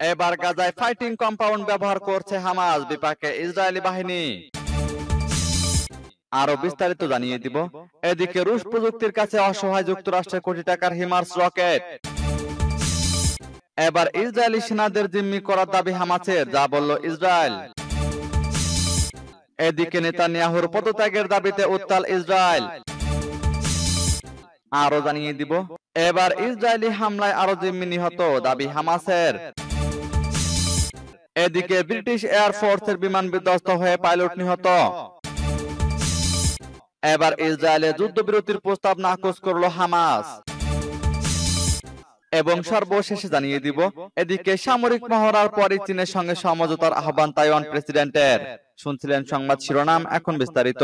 এবার গাজায় fighting compound ব্যবহার করছে হামাস, বিপাকে ইসরায়েলি বাহিনী। আরো বিস্তারিত জানিয়ে দিব। এদিকে রুশ প্রযুক্তির কাছে অসহায় যুক্তরাষ্ট্রের কোটি টাকার হিমার্স রকেট। এবার ইসরায়েলি সেনাদের জিম্মি করার দাবি হামাসের, যা বলল ইসরায়েল। এদিকে নেতানিয়াহুর পদত্যাগের দাবিতে উত্তাল ইসরায়েল। আরো জানিয়ে দিব। এবার ইসরায়েলি হামলায় আরো জিম্মি নিহত, দাবি হামাসের। এদিকে ব্রিটিশ এয়ারফোর্সের বিমান বিধ্বস্ত হয়ে পাইলট নিহত। এবার ইসরায়েলে যুদ্ধবিরতির প্রস্তাব নাকচ করল হামাস। এবং সর্বশেষে জানিয়ে দিব। এদিকে সামরিক মহড়ার পরই চীনের সঙ্গে সমঝোতার আহ্বান তাইওয়ান প্রেসিডেন্টের। শুনছিলেন সংবাদ শিরোনাম, এখন বিস্তারিত।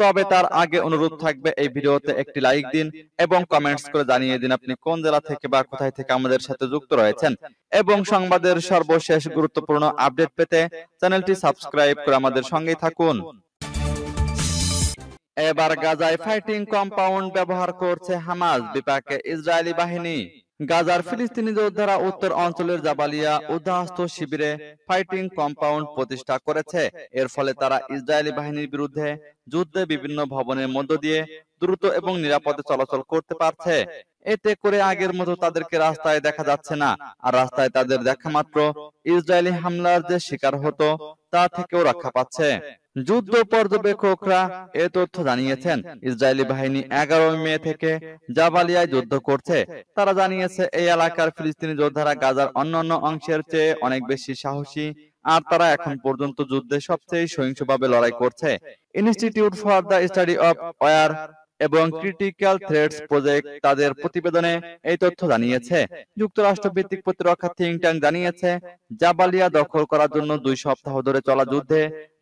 তবে তার আগে অনুরোধ থাকবে, এই ভিডিওতে একটি লাইক দিন এবং কমেন্টস করে জানিয়ে দিন আপনি কোন জেলা থেকে বা কোথায় থেকে আমাদের সাথে যুক্ত রয়েছেন। এবং সংবাদের সর্বশেষ গুরুত্বপূর্ণ আপডেট পেতে চ্যানেলটি সাবস্ক্রাইব করে আমাদের সঙ্গেই থাকুন। এবার গাজায় ফাইটিং কম্পাউন্ড ব্যবহার করছে হামাস, বিপাকে ইসরায়েলি বাহিনী। গাজার ফিলিস্তিনি যোদ্ধারা উত্তর অঞ্চলের জাবালিয়া উদ্বাস্তু শিবিরে ফাইটিং কম্পাউন্ড প্রতিষ্ঠা করেছে। এর ফলে তারা ইসরায়েলি বাহিনীর বিরুদ্ধে যুদ্ধে বিভিন্ন ভবনের মধ্য দিয়ে দ্রুত এবং নিরাপদে চলাচল করতে পারছে। এতে করে আগের মতো তাদেরকে রাস্তায় দেখা যাচ্ছে না, আর রাস্তায় তাদের দেখা মাত্র ইসরায়েলি হামলার যে শিকার হতো তা থেকেও রক্ষা পাচ্ছে। যুদ্ধ পর্যবেক্ষকরা এ তথ্য জানিয়েছেন। ইসরায়েলি বাহিনী 11 মে থেকে জাবালিয়ায় যুদ্ধ করছে। তারা জানিয়েছে এই এলাকার ফিলিস্তিনি যোদ্ধারা গাজার অন্যান্য অংশের চেয়ে অনেক বেশি সাহসী, আর তারা এখন পর্যন্ত যুদ্ধে সবচেয়ে সহিংসভাবে লড়াই করছে। Institute for the Study of War এবং ক্রিটিক্যাল থ্রেটস প্রজেক্ট তাদের প্রতিবেদনে এই তথ্য জানিয়েছে। যুক্তরাষ্ট্র ভিত্তিক প্রতিরক্ষা থিঙ্ক ট্যাঙ্ক জানিয়েছে, জাবালিয়া দখল করার জন্য 2 সপ্তাহ ধরে চলা যুদ্ধে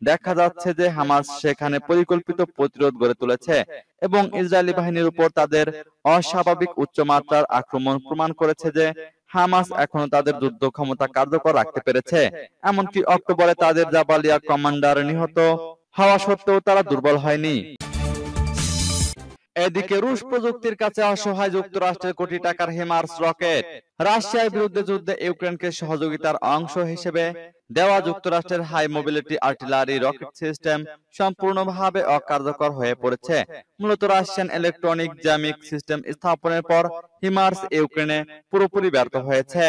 দেখা যাচ্ছে যে হামাস সেখানে পরিকল্পিত প্রতিরোধ গড়ে তুলেছে এবং ইসরায়েলি বাহিনীর উপর তাদের অস্বাভাবিক উচ্চমাত্রার আক্রমণ প্রমাণ করেছে যে হামাস এখনো তাদের যুদ্ধ ক্ষমতা কার্যকর রাখতে পেরেছে। এমনকি অক্টোবরে তাদের জাবালিয়া কমান্ডার নিহত হওয়া সত্ত্বেও তারা দুর্বল হয়নি। এদিকে রুশ প্রযুক্তির কাছে অসহায় যুক্তরাষ্ট্রের কোটি টাকার হিমার্স রকেট। রাশিয়ার বিরুদ্ধে যুদ্ধে ইউক্রেনকে সহযোগিতার অংশ হিসেবে দেওয়া যুক্তরাষ্ট্রের high mobility artillery rocket system সম্পূর্ণভাবে অকার্যকর হয়ে পড়েছে। মূলত রাশিয়ান ইলেকট্রনিক জ্যামিক সিস্টেম স্থাপনের পর হিমার্স ইউক্রেনে পুরোপুরি ব্যর্থ হয়েছে।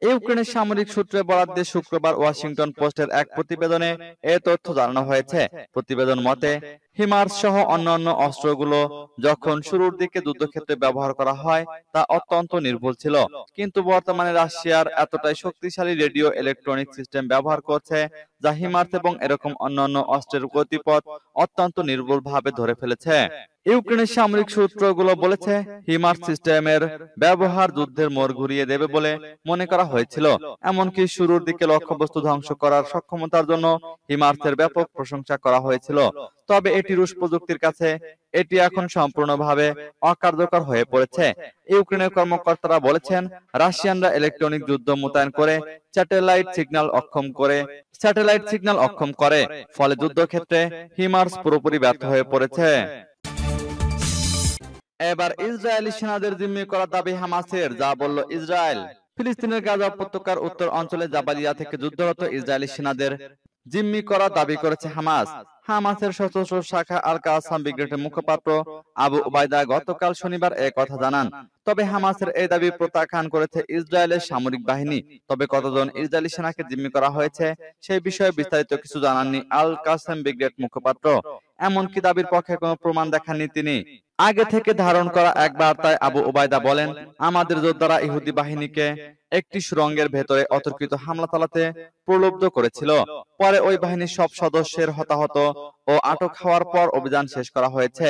ইউক্রেনের সামরিক সূত্রে বরাত দিয়ে শুক্রবার ওয়াশিংটন পোস্টের এক প্রতিবেদনে এ তথ্য জানানো হয়েছে। প্রতিবেদন মতে, হিমার্স সহ অন্যান্য অস্ত্রগুলো যখন শুরুর দিকে যুদ্ধক্ষেত্রে ব্যবহার করা হয় তা অত্যন্ত নির্ভুল ছিল, কিন্তু বর্তমানে রাশিয়ার এতটাই শক্তিশালী রেডিও ইলেকট্রনিক সিস্টেম ব্যবহার করছে যা হিমার্স এবং এরকম অন্যান্য অস্ত্রের গতিপথ অত্যন্ত নির্ভুলভাবে ধরে ফেলেছে। ইউক্রেনের সামরিক সূত্রগুলো বলেছে, হিমার্স সিস্টেমের ব্যবহার যুদ্ধের মোড় ঘুরিয়ে দেবে বলে মনে করা হয়েছিল। এমনকি শুরুর দিকে লক্ষ্যবস্তু ধ্বংস করার সক্ষমতার জন্য হিমার্সের ব্যাপক প্রশংসা করা হয়েছিল। তবে এটি রুশ প্রযুক্তির কাছে এটি এখন সম্পূর্ণভাবে অকার্যকর হয়ে পড়েছে। ইউক্রেনের কর্মকর্তারা বলেছেন, রাশিয়ানরা ইলেকট্রনিক যুদ্ধ মোতায়েন করে স্যাটেলাইট সিগন্যাল অক্ষম করে, ফলে যুদ্ধক্ষেত্রে হিমার্স পুরোপুরি ব্যর্থ হয়ে পড়েছে। এবার ইসরায়েলি সেনাদের জিম্মি করার দাবি হামাসের, যা বলল ইসরায়েল। ফিলিস্তিনের গাজা উপত্যকার উত্তর অঞ্চলে জাবালিয়া থেকে যুদ্ধরত ইসরায়েলি সেনাদের জিম্মি করার দাবি করেছে হামাস। হামাসের সশস্ত্র শাখা আল কাসাম ব্রিগেডের মুখপাত্র আবু উবাইদা গতকাল শনিবার এ কথা জানান। তবে হামাসের এই দাবি প্রত্যাখ্যান করেছে ইসরায়েলের সামরিক বাহিনী। তবে কতজন ইসরায়েলি সেনাকে জিম্মি করা হয়েছে সেই বিষয়ে বিস্তারিত কিছু জানাননি আল কাসাম ব্রিগেড মুখপাত্র। এমনকি দাবির পক্ষে কোনো প্রমাণ দেখাননি তিনি। আগে থেকে ধারণ করা এক বার্তায় আবু উবাইদা বলেন, আমাদের যোদ্ধারা ইহুদি বাহিনীকে একটি সুড়ঙ্গের ভেতরে অতর্কিত হামলা চালাতে প্রলুব্ধ করেছিল। পরে ওই বাহিনীর সব সদস্যের হতাহত ও আটক হওয়ার পর অভিযান শেষ করা হয়েছে।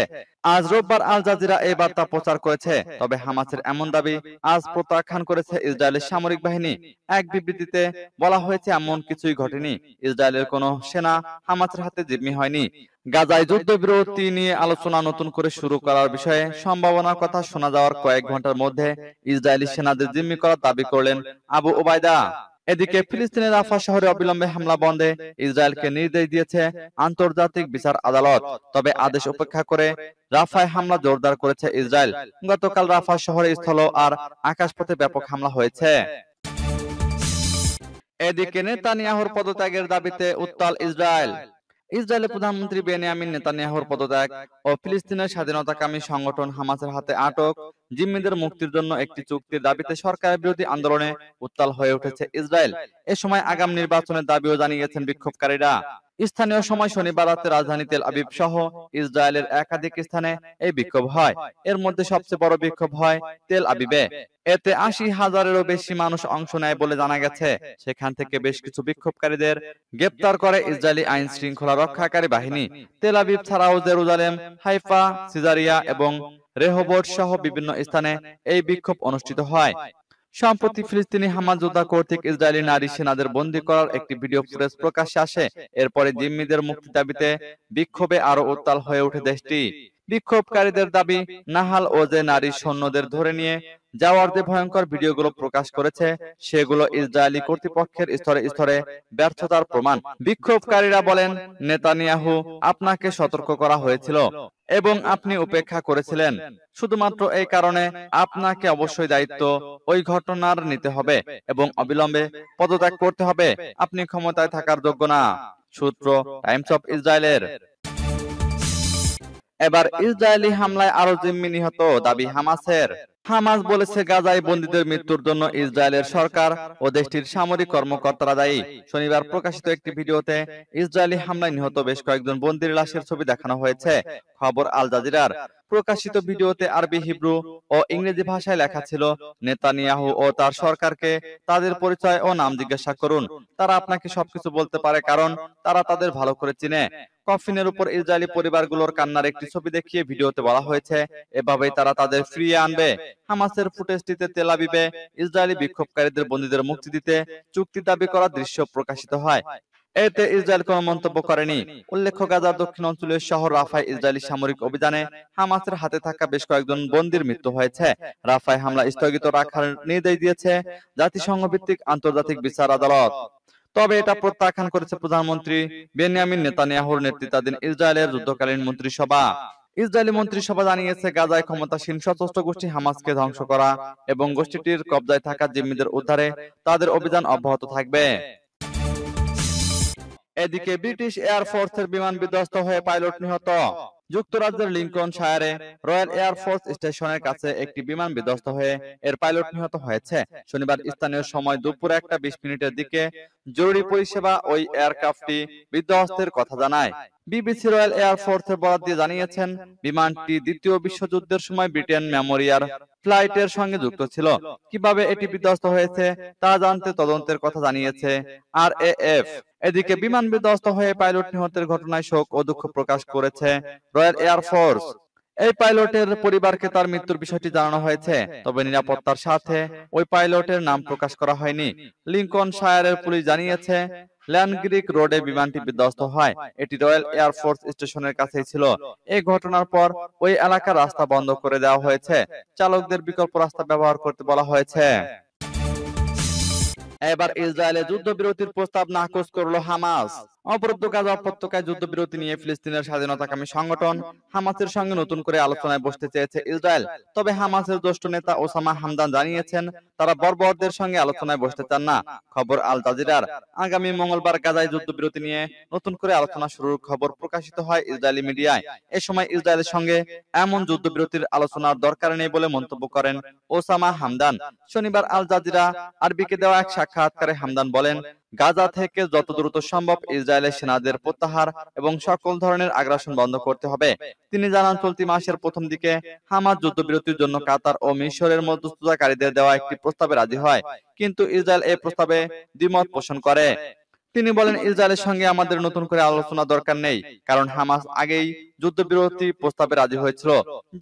আজ রোববার আল জাজিরা এই বার্তা প্রচার করেছে। তবে হামাসের এমন দাবি আজ প্রত্যাখ্যান করেছে ইসরায়েলের সামরিক বাহিনী। এক বিবৃতিতে বলা হয়েছে, এমন কিছুই ঘটেনি। ইসরায়েলের কোনো সেনা হামাসের হাতে জিম্মি হয়নি। গাজায় যুদ্ধবিরতি নিয়ে আলোচনা নতুন করে শুরু করার বিষয়ে সম্ভাবনার কথা শোনা যাওয়ার কয়েক ঘন্টার মধ্যে ইসরায়েলি সেনাদের জিম্মি করার দাবি করলেন আবু ওবায়দা। এদিকে ফিলিস্তিনের রাফা শহরে অবিলম্বে হামলা বন্ধে ইসরায়েলকে নির্দেশ দিয়েছে আন্তর্জাতিক বিচার আদালত। তবে আদেশ উপেক্ষা করে রাফায় হামলা জোরদার করেছে ইসরায়েল। গতকাল রাফা শহরে স্থল আর আকাশপথে ব্যাপক হামলা হয়েছে। এদিকে নেতানিয়াহুর পদত্যাগের দাবিতে উত্তাল ইসরায়েল। ইসরায়েলের প্রধানমন্ত্রী বেনিয়ামিন নেতানিয়াহুর পদত্যাগ ও ফিলিস্তিনের স্বাধীনতাকামী সংগঠন হামাসের হাতে আটক জিম্মিদের মুক্তির জন্য একটি চুক্তির দাবিতে সরকার বিরোধী আন্দোলনে উত্তাল হয়ে উঠেছে ইসরায়েল। এ সময় আগাম নির্বাচনের দাবিও জানিয়েছেন বিক্ষোভকারীরা। স্থানীয় সময় শনিবার রাতে রাজধানী তেল আবিব সহ ইসরায়েলের একাধিক স্থানে এই বিক্ষোভ হয়। এর মধ্যে সবচেয়ে বড় বিক্ষোভ হয় তেল আবিবে। এতে ৮০,০০০-এরও বেশি মানুষ অংশ নেয় বলে জানা গেছে। সেখান থেকে বেশ কিছু বিক্ষোভকারীদের গ্রেপ্তার করে ইসরায়েলি আইন শৃঙ্খলা রক্ষাকারী বাহিনী। তেল আবিব ছাড়াও জেরুজালেম, হাইফা, সিজারিয়া এবং রেহোবোট সহ বিভিন্ন স্থানে এই বিক্ষোভ অনুষ্ঠিত হয়। সম্প্রতি ফিলিস্তিনি হামাস যোদ্ধা কর্তৃক ইসরায়েলি নারী সেনাদের বন্দী করার একটি ভিডিও ফুটেজ প্রকাশ্যে আসে। এরপরে জিম্মিদের মুক্তি দাবিতে বিক্ষোভে আরো উত্তাল হয়ে ওঠে দেশটি। বিক্ষোভকারীদের দাবি, নাহাল ও যে নারী সৈন্যদের ধরে নিয়ে যাওয়ার যে ভয়ঙ্কর ভিডিওগুলো প্রকাশ করেছে সেগুলো ইসরায়েলি কর্তৃপক্ষের স্তরে স্তরে ব্যর্থতার প্রমাণ। বিক্ষোভকারীরা বলেন, নেতানিয়াহু, আপনাকে সতর্ক করা হয়েছিল এবং আপনি উপেক্ষা করেছিলেন। শুধুমাত্র এই কারণে আপনাকে অবশ্যই দায়িত্ব ওই ঘটনার নিতে হবে এবং অবিলম্বে পদত্যাগ করতে হবে। আপনি ক্ষমতায় থাকার যোগ্য না। সূত্র টাইমস অফ ইসরায়েলের। এবার ইসরায়েলি হামলায় আরো জিম্মি নিহত, দাবি হামাসের। হামাস বলেছে গাজায় বন্দীদের মৃত্যুর জন্য ইসরায়েলের সরকার ও দেশটির সামরিক কর্মকর্তারা দায়ী। শনিবার প্রকাশিত একটি ভিডিওতে ইসরায়েলি হামলায় নিহত বেশ কয়েকজন বন্দীর লাশের ছবি দেখানো হয়েছে। খবর আল জাজিরার। প্রকাশিত ভিডিওতে আরবি, হিব্রু ও ইংরেজি ভাষায় লেখা ছিল, নেতানিয়াহু ও তার সরকারকে তাদের পরিচয় ও নাম জিজ্ঞাসা করুন। তারা আপনাকে সবকিছু বলতে পারে কারণ তারা তাদের ভালো করে চিনে। কফিনের উপর ইসরায়েলি পরিবারগুলোর কান্নার একটি ছবি দেখিয়ে ভিডিওতে বলা হয়েছে, এভাবেই তারা তাদের ফিরিয়ে আনবে। হামাসের ফুটেজটিতে তেল আবিবে ইসরায়েলি বিক্ষোভকারীদের বন্দীদের মুক্তি দিতে চুক্তি দাবি করার দৃশ্য প্রকাশিত হয়। এতে ইসরায়েল কোনো মন্তব্য করেনি। উল্লেখ্য, গাজার দক্ষিণ অঞ্চলের শহর রাফায় ইসরায়েলি সামরিক অভিযানে হামাসের হাতে থাকা বেশ কয়েকজন বন্দীর মৃত্যু হয়েছে। রাফায় হামলা স্থগিত রাখার নির্দেশ দিয়েছে জাতিসংঘ ভিত্তিক আন্তর্জাতিক বিচার আদালত। তবে এটা প্রত্যাখ্যান করেছে প্রধানমন্ত্রী বেনিয়ামিন নেতানিয়াহুর নেতৃত্বাধীন ইসরায়েলের যুদ্ধকালীন মন্ত্রিসভা। ইসরায়েলি মন্ত্রিসভা জানিয়েছে, গাজায় ক্ষমতাসীন সশস্ত্র গোষ্ঠী হামাসকে ধ্বংস করা এবং গোষ্ঠীটির কবজায় থাকা জিম্মিদের উদ্ধারে তাদের অভিযান অব্যাহত থাকবে। এদিকে ব্রিটিশ এয়ারফোর্সের বিমান বিধ্বস্ত হয়ে পাইলট নিহত। যুক্তরাজ্যের লিঙ্কন শায়ারে রয়্যাল এয়ারফোর্স স্টেশনের কাছে একটি বিমান বিধ্বস্ত হয়ে এর পাইলট নিহত হয়েছে। শনিবার স্থানীয় সময় দুপুর 1:20 দিকে জরুরি পরিষেবা ওই এয়ারক্রাফটটি বিধ্বস্তের কথা জানায়। বিবিসি রয়্যাল এয়ারফোর্সের বরাত দিয়ে জানিয়েছেন, বিমানটি দ্বিতীয় বিশ্বযুদ্ধের সময় ব্রিটেন মেমোরিয়াল ফ্লাইটের সঙ্গে যুক্ত ছিল। কিভাবে এটি বিধ্বস্ত হয়েছে তা জানতে তদন্তের কথা জানিয়েছে RAF। এদিকে বিমান বিধ্বস্ত হয়ে পাইলট নিহতের ঘটনায় শোক ও দুঃখ প্রকাশ করেছে রয়্যাল এয়ারফোর্স। এই পাইলটের পরিবারকে তার মৃত্যুর বিষয়টি জানানো হয়েছে, তবে নিরাপত্তার স্বার্থে ওই পাইলটের নাম প্রকাশ করা হয়নি। লিঙ্কন শায়ারের পুলিশ জানিয়েছে, ল্যান্ডগ্রিক রোডে বিমানটি বিধ্বস্ত হয়। এটি রয়্যাল এয়ারফোর্স স্টেশনের কাছেই ছিল। এই ঘটনার পর ওই এলাকার রাস্তা বন্ধ করে দেওয়া হয়েছে। চালকদের বিকল্প রাস্তা ব্যবহার করতে বলা হয়েছে। এবার ইসরায়েলে যুদ্ধবিরতির প্রস্তাব নাকচ করলো হামাস। অবরুদ্ধ গাজা উপত্যকায় যুদ্ধবিরতি নিয়ে ফিলিস্তিনের স্বাধীনতাকামী সংগঠন হামাসের সঙ্গে নতুন করে আলোচনায় বসতে চেয়েছে ইসরায়েল। তবে হামাসের জ্যেষ্ঠ নেতা ওসামা হামদান জানিয়েছেন, তারা বর্বরদের সঙ্গে আলোচনায় বসতে চান না। খবর আল জাজিরার। আগামী মঙ্গলবার গাজায় যুদ্ধবিরতি নিয়ে নতুন করে আলোচনা শুরুর খবর প্রকাশিত হয় ইসরায়েলি মিডিয়ায়। এ সময় ইসরায়েলের সঙ্গে এমন যুদ্ধবিরতির আলোচনার দরকার নেই বলে মন্তব্য করেন ওসামা হামদান। শনিবার আল জাজিরা আরবিকে দেওয়া এক সাক্ষাৎকারে হামদান বলেন, গাজা থেকে যত দ্রুত সম্ভব ইসরায়েলের সেনাদের প্রত্যাহার এবং সকল ধরনের আগ্রাসন বন্ধ করতে হবে। তিনি জানান, চলতি মাসের প্রথম দিকে হামাস যুদ্ধবিরতির জন্য কাতার ও মিশরের মধ্যস্থতাকারীদের দেওয়া একটি প্রস্তাবে রাজি হয়, কিন্তু ইসরায়েল এই প্রস্তাবে দ্বিমত পোষণ করে। তিনি বলেন, ইসরায়েলের সঙ্গে আমাদের নতুন করে আলোচনা দরকার নেই, কারণ হামাস আগেই যুদ্ধবিরতি প্রস্তাবে রাজি হয়েছিল,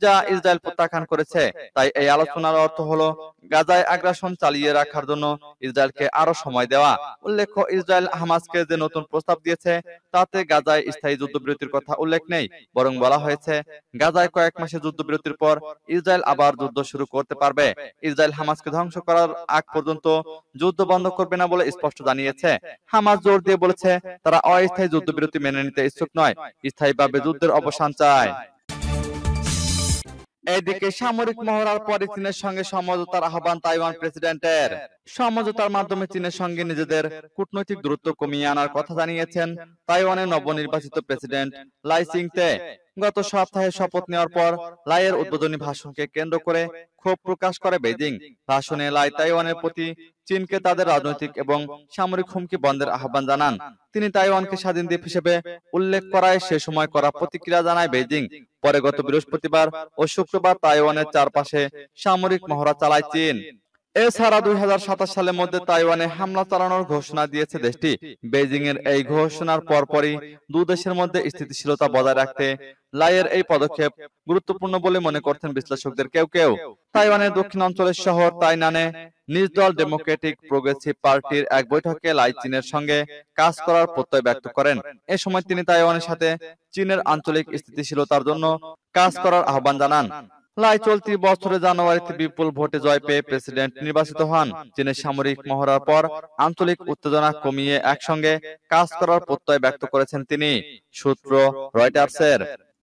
যা ইসরায়েল প্রত্যাখ্যান করেছে। তাই এই আলোচনার অর্থ হলো গাজায় আগ্রাসন চালিয়ে রাখার জন্য ইসরায়েলকে আরো সময় দেওয়া। উল্লেখ্য, ইসরায়েল হামাসকে যে নতুন প্রস্তাব দিয়েছে তাতে গাজায় স্থায়ী যুদ্ধবিরতির কথা উল্লেখ নেই, বরং বলা হয়েছে গাজায় কয়েক মাসের যুদ্ধবিরতির পর ইসরায়েল আবার যুদ্ধ শুরু করতে পারবে। ইসরায়েল হামাসকে ধ্বংস করার আগ পর্যন্ত যুদ্ধ বন্ধ করবে না বলে স্পষ্ট জানিয়েছে। হামাস জোর দিয়ে বলেছে, তারা অস্থায়ী যুদ্ধবিরতি মেনে নিতে ইচ্ছুক নয়, স্থায়ীভাবে যুদ্ধের অবসান চায়। এদিকে সামরিক মহড়ার পরে চীনের সঙ্গে সমঝোতার আহ্বান তাইওয়ান প্রেসিডেন্টের। সমঝোতার মাধ্যমে চীনের সঙ্গে নিজেদের কূটনৈতিক দূরত্ব কমিয়ে আনার কথা জানিয়েছেন তাইওয়ানের নবনির্বাচিত প্রেসিডেন্ট লাই চিং-তে। গত সপ্তাহে শপথ নেওয়ার পর লাইয়ের উদ্বোধনী ভাষণকে কেন্দ্র করে ক্ষোভ প্রকাশ করে বেইজিং। ভাষণে লাই তাইওয়ানের প্রতি চীনকে তাদের রাজনৈতিক এবং সামরিক হুমকি বন্ধের আহ্বান জানান। তিনি তাইওয়ানকে স্বাধীন দ্বীপ হিসেবে উল্লেখ করায় সে সময় করা প্রতিক্রিয়া জানায় বেইজিং। পরে গত বৃহস্পতিবার ও শুক্রবার তাইওয়ানের চারপাশে সামরিক মহড়া চালায় চীন। এছাড়া 2027 সালের মধ্যে তাইওয়ানে হামলা চালানোর ঘোষণা দিয়েছে দেশটি। বেইজিং এর এই ঘোষণার পরপরই দুই দেশের মধ্যে স্থিতিশীলতা বজায় রাখতে লাইয়ের এই পদক্ষেপ গুরুত্বপূর্ণ বলে মনে করছেন বিশ্লেষকদের কেউ কেউ। তাইওয়ানের দক্ষিণ অঞ্চলের শহর তাইনানে নিজ দল ডেমোক্রেটিক প্রোগ্রেসিভ পার্টির এক বৈঠকে লাই চীনের সঙ্গে কাজ করার প্রত্যয় ব্যক্ত করেন। এ সময় তিনি তাইওয়ানের সাথে চীনের আঞ্চলিক স্থিতিশীলতার জন্য কাজ করার আহ্বান জানান। লাই চলতি বছরের জানুয়ারিতে বিপুল ভোটে জয় পেয়ে প্রেসিডেন্ট নির্বাচিত হন। চীনের সামরিক মহড়ার পর আঞ্চলিক উত্তেজনা কমিয়ে একসঙ্গে কাজ করার প্রত্যয় ব্যক্ত করেছেন তিনি। সূত্র রয়টার্সের।